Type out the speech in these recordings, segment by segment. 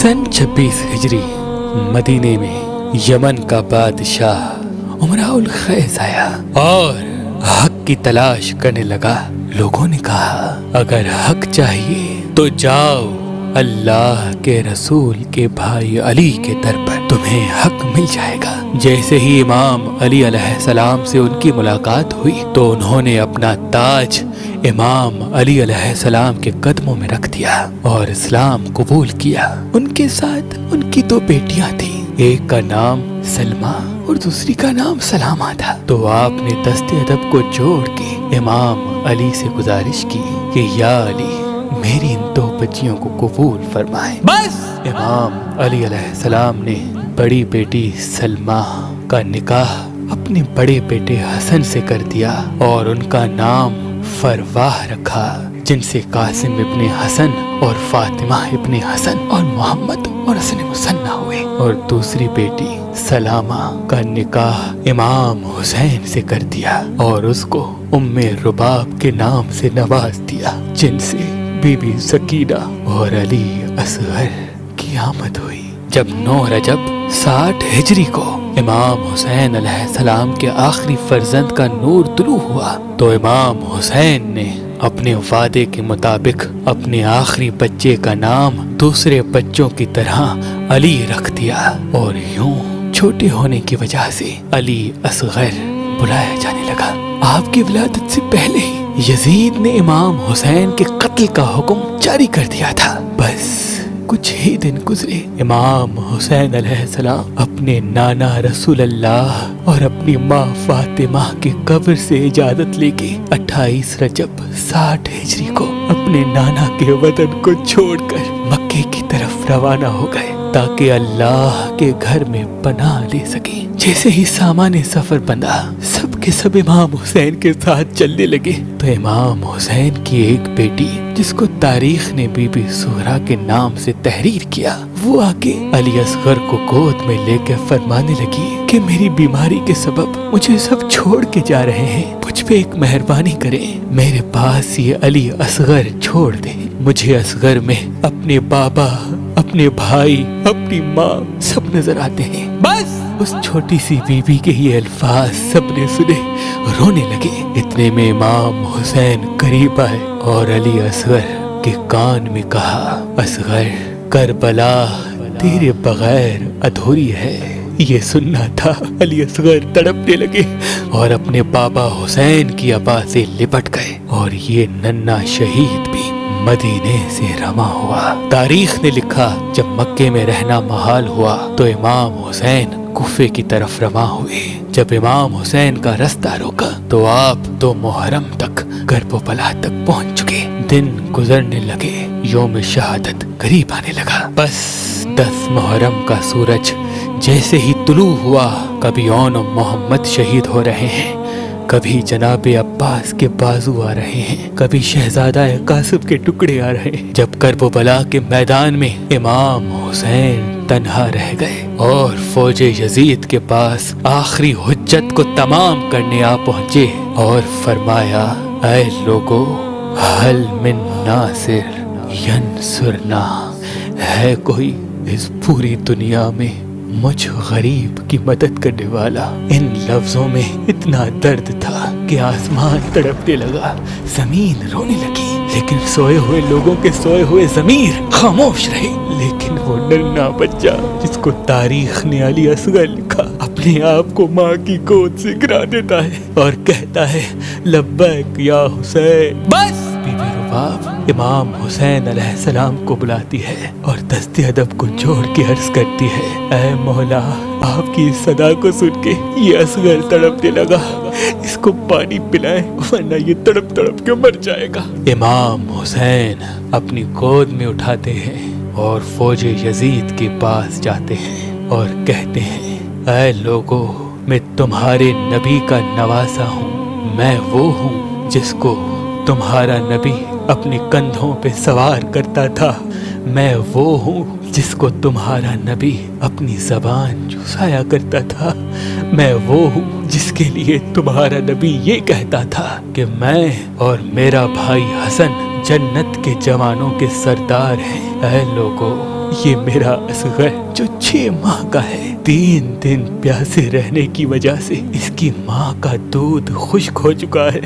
सन 26 हिजरी मदीने में यमन का बादशाह उमराउल खैज आया और हक की तलाश करने लगा। लोगों ने कहा, अगर हक चाहिए तो जाओ अल्लाह के रसूल के भाई अली के दर पर, तुम्हें हक मिल जाएगा। जैसे ही इमाम अली अलैहिस्सलाम से उनकी मुलाकात हुई तो उन्होंने अपना ताज इमाम अली अलैहिस्सलाम के कदमों में रख दिया और इस्लाम कबूल किया। उनके साथ उनकी 2 बेटियां थी, एक का नाम सलमा और दूसरी का नाम सलामा था। तो आपने दस्ते अदब को जोड़ के इमाम अली से गुजारिश की कि या अली, मेरी इन 2 बच्चियों को कबूल फरमाए। बस इमाम अली अलैहिस्सलाम ने बड़ी बेटी सलमा का निकाह अपने बड़े बेटे हसन से कर दिया और उनका नाम फरवाह रखा, जिनसे कासिम इब्ने हसन और फातिमा इब्ने हसन और मोहम्मद और हसन मुसन्ना हुए। और दूसरी बेटी सलामा का निकाह इमाम हुसैन से कर दिया और उसको उम्मे रुबाब के नाम से नवाज दिया, जिनसे बीबी सकीना और अली असगर की आमद हुई। जब 9 रजब 60 हिजरी को इमाम हुसैन अलैहिस्सलाम के आखिरी फर्जंद का नूर तुलू हुआ तो इमाम हुसैन ने अपने वादे के मुताबिक अपने आखिरी बच्चे का नाम दूसरे बच्चों की तरह अली रख दिया और यूं छोटे होने की वजह से अली असगर बुलाया जाने लगा। आपकी विलादत से पहले ही यजीद ने इमाम हुसैन के कत्ल का हुक्म जारी कर दिया था। बस कुछ ही दिन गुजरे, इमाम हुसैन अलैहिस्सलाम अपने नाना रसूल अल्लाह और अपनी माँ फातिमा की कब्र से इजाजत लेके 28 रजब 60 हिजरी को अपने नाना के वतन को छोड़कर मक्के की तरफ रवाना हो गए ताकि अल्लाह के घर में पनाह ले सके। जैसे ही सामाने सफर बंधा, सब के सब इमाम हुसैन के साथ चलने लगे तो इमाम हुसैन की एक बेटी, जिसको तारीख ने बीबी सुहरा के नाम से तहरीर किया, वो आके अली असगर को गोद में लेकर फरमाने लगी कि मेरी बीमारी के सबब मुझे सब छोड़ के जा रहे हैं, मुझ पे एक मेहरबानी करें, मेरे पास ये अली असगर छोड़ दे। मुझे असगर में अपने बाबा, अपने भाई, अपनी माँ सब नजर आते हैं। बस उस छोटी सी बीबी के ये अल्फाज सबने सुने, रोने लगे। इतने में इमाम हुसैन करीब आए और अली असगर के कान में कहा, असगर, करबला तेरे बगैर अधूरी है। ये सुनना था। अली असगर तड़पने लगे और अपने बाबा हुसैन की अबा से लिपट गए और ये नन्हा शहीद भी मदीने से रमा हुआ। तारीख ने लिखा, जब मक्के में रहना महाल हुआ तो इमाम हुसैन कुफे की तरफ रवा हुए। जब इमाम हुसैन का रास्ता रोका तो आप 2 मुहर्रम तक करबला तक पहुंच चुके। दिन गुजरने लगे, योम शहादत करीब आने लगा। बस 10 मुहर्रम का सूरज जैसे ही तुलू हुआ, कभी औन मोहम्मद शहीद हो रहे हैं, कभी जनाबे अब्बास के बाजू आ रहे हैं, कभी शहजादा कासिम के टुकड़े आ रहे हैं। जब करबला के मैदान में इमाम हुसैन तन्हा रह गए और फौजे यजीद के पास आखिरी हुज्जत को तमाम करने आ पहुंचे और फरमाया, ऐ लोगो, हल मिन नासिर यंसुरना, है कोई इस पूरी दुनिया में मुझ गरीब की मदद करने वाला। इन लफ्जों में इतना दर्द था कि आसमान तड़पने लगा, जमीन रोने लगी, लेकिन सोए हुए लोगों के सोए हुए ज़मीर खामोश रहे। लेकिन वो नन्हा बच्चा जिसको तारीख ने अली असगर लिखा, अपने आप को माँ की गोद से गिरा देता है और कहता है, लब्बैक या हुसैन। बस बीबी रुबाब इमाम हुसैन अलैहिस्सलाम को बुलाती है और दस्ते अदब को जोड़ के अर्ज करती है, ऐ मौला, आपकी इस सदा को सुन के ये असगर तड़पने लगा, इसको पानी पिलाएं वरना ये तड़प तड़प के मर जाएगा। इमाम हुसैन अपनी गोद में उठाते हैं और फौजे यजीद के पास जाते हैं और कहते हैं, ऐ लोगो, मैं तुम्हारे नबी का नवासा हूँ। मैं वो हूँ जिसको तुम्हारा नबी अपने कंधों पे सवार करता था। मैं वो हूँ जिसको तुम्हारा नबी अपनी ज़बान चुसाया करता था। मैं वो हूँ जिसके लिए तुम्हारा नबी ये कहता था कि मैं और मेरा भाई हसन जन्नत के जवानों के सरदार हैं। ऐ लोगों, یہ میرا اصغر جو 6 ماہ کا ہے 3 دن پیاسے رہنے کی وجہ سے اس کی ماں کا دودھ خشک ہو چکا ہے،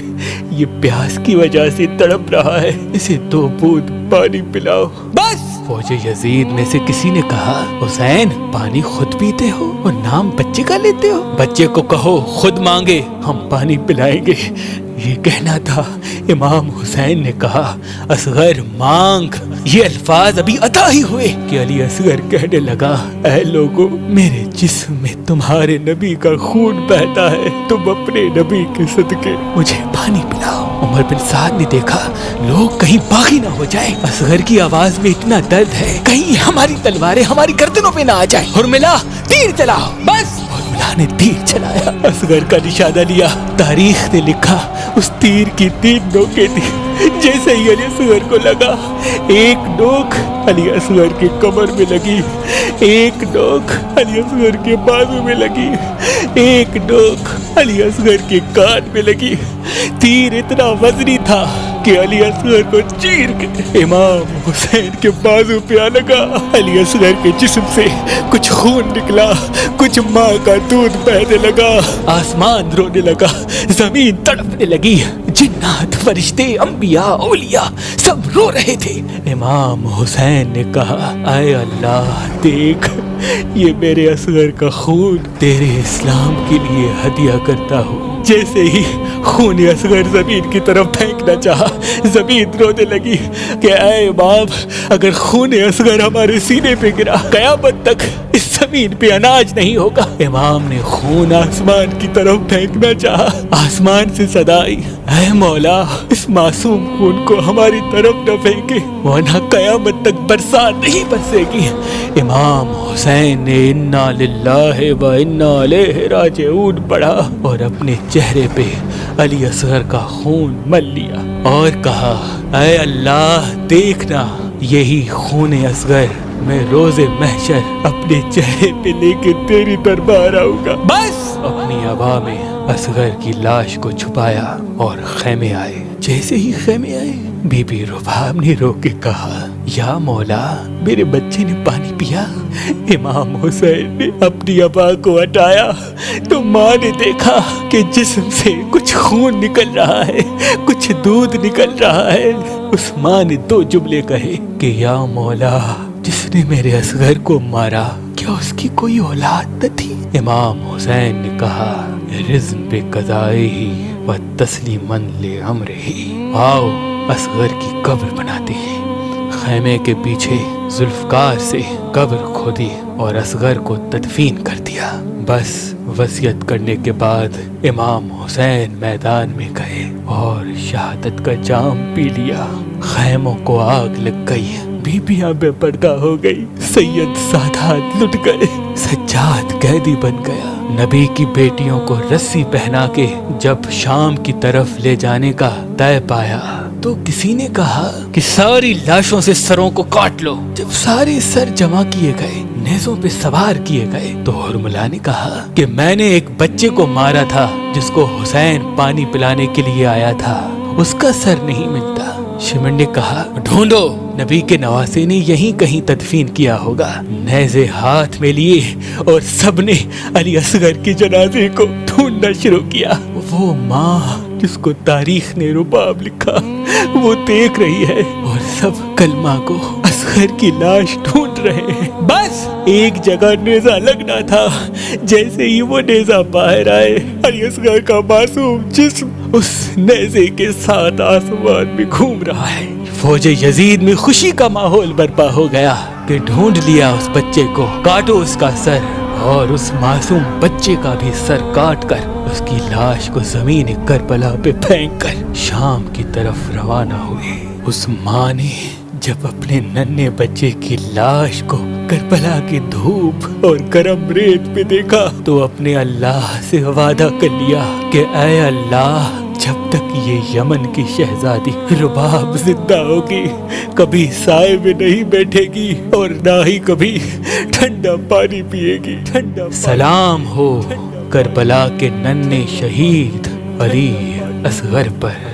یہ پیاس کی وجہ سے تڑپ رہا ہے، اسے 2 بوند پانی پلاؤ بس۔ فوج یزید میں سے کسی نے کہا حسین پانی خود پیتے ہو اور نام بچے کا لیتے ہو، بچے کو کہو خود مانگے ہم پانی پلائیں گے۔ یہ کہنا تھا، امام حسین نے کہا اصغر مانگ۔ یہ الفاظ ابھی عطا ہی ہوئے کہ علی اصغر کہنے لگا اے لوگوں، میرے جسم میں تمہارے نبی کا خون بہتا ہے، تم اپنے نبی کے صدقے مجھے پانی پلاؤ۔ عمر بن سعد نے دیکھا لوگ کہیں باغی نہ ہو جائیں، اصغر کی آواز میں اتنا درد ہے کہیں ہماری تلواریں ہماری گردنوں پہ نہ آ جائیں۔ حرملہ تیر چلاؤ بس۔ حرملہ نے تیر چلایا، اصغر کا نشانہ لیا۔ تاریخ نے لکھا اس تیر کی 3 نوکیں تھی، جیسے ہی علی اصغر کو لگا، ایک نوک علی اصغر کے کمر میں لگی، ایک نوک علی اصغر کے بازو میں لگی، ایک نوک علی اصغر کے کان میں لگی۔ تیر اتنا وزنی تھا کہ علی اصغر کو چیر کے امام حسین کے بازو پہ آ لگا۔ علی اصغر کے جسم سے کچھ خون نکلا، کچھ ماں کا دودھ بہنے لگا، آسمان رونے لگا، زمین تڑپنے لگی، جنات فرشتے انبیاء اولیاء سب رو رہے تھے۔ امام حسین نے کہا اے اللہ دیکھ، یہ میرے اصغر کا خون تیرے اسلام کے لیے ہدیہ کرتا ہوں۔ جیسے ہی خون اصغر زمین کی طرف پھینکنا چاہا، زمین رونے لگی کہ اے امام، اگر خون اصغر ہمارے سینے پہ گرا قیامت تک اس زمین پہ اناج نہیں ہوگا۔ امام نے خون آسمان کی طرف پھینکنا چاہا، آسمان سے صدا آئی اے مولا، اس معصوم خون کو ہماری طرف نہ پھینکے ورنہ قیامت تک برسات نہیں برسے گی۔ امام حسین نے انا للہ و انا الیہ راجعون پڑھا اور اپنے چہرے پہ علی اصغر کا خون مل لیا اور کہا اے اللہ دیکھنا، یہی خون اصغر میں روز محشر اپنے چہرے پہ لے کے تیری دربار آؤں گا۔ بس اپنی ہوا میں اصغر کی لاش کو چھپایا اور خیمے آئے۔ جیسے ہی خیمے آئے، بی بی رباب نے رو کے کہا یا مولا، میرے بچے نے پانی پیا؟ امام حسین نے اپنی ابا کو ہٹایا تو ماں نے دیکھا کہ جسم سے کچھ خون نکل رہا ہے، کچھ دودھ نکل رہا ہے۔ اس ماں نے 2 جملے کہے کہ یا مولا، جس نے میرے اصغر کو مارا کیا اس کی کوئی اولاد نہ تھی؟ امام حسین نے کہا رزم پہ قضائے ہی و تسلیمن لے امر ہی، آؤ اصغر کی قبر بناتے ہیں۔ خیمے کے پیچھے ذوالفقار سے قبر کھودی اور اصغر کو تدفین کر دیا۔ بس وصیت کرنے کے بعد امام حسین میدان میں گئے اور شہادت کا جام پی لیا۔ خیموں کو آگ لگ گئی، بیبیاں بے پردہ ہو گئی، سید سادات لٹ گئے، سجاد قیدی بن گیا۔ نبی کی بیٹیوں کو رسی پہنا کے جب شام کی طرف لے جانے کا طے پایا تو کسی نے کہا کہ ساری لاشوں سے سروں کو کاٹ لو۔ جب سارے سر جمع کیے گئے، نیزوں پہ سوار کیے گئے، تو حرملہ نے کہا کہ میں نے ایک بچے کو مارا تھا جس کو حسین پانی پلانے کے لیے آیا تھا، اس کا سر نہیں ملتا۔ شمر نے کہا ڈھونڈو، نبی کے نواسے نے یہیں کہیں تدفین کیا ہوگا۔ نیزے ہاتھ میں لیے اور سب نے علی اصغر کے جنازے کو ڈھونڈنا شروع کیا۔ وہ ماں جس کو تاریخ نے رباب لکھا وہ دیکھ رہی ہے اور سب کلمہ کو اصغر کی لاش ڈھونڈ رہے ہیں۔ بس ایک جگہ نیزہ لگنا تھا، جیسے ہی وہ نیزہ باہر آئے، علی اصغر کا معصوم جسم اس نیزے کے ساتھ آسمان میں گھوم رہا ہے۔ فوج یزید میں خوشی کا ماحول برپا ہو گیا کہ ڈھونڈ لیا اس بچے کو، کاٹو اس کا سر، اور اس معصوم بچے کا بھی سر کاٹ کر اس کی لاش کو زمین کربلا پہ پھینک کر شام کی طرف روانہ ہوئے۔ اس ماں نے جب اپنے ننھے بچے کی لاش کو کربلا کی دھوپ اور گرم ریت پہ دیکھا تو اپنے اللہ سے وعدہ کر لیا کہ اے اللہ، جب تک یہ یمن کی شہزادی رباب زندہ ہوگی کبھی سائے میں نہیں بیٹھے گی اور نہ ہی کبھی ٹھنڈا پانی پیے گی۔ سلام ہو کربلا کے ننھے شہید علی اصغر پر۔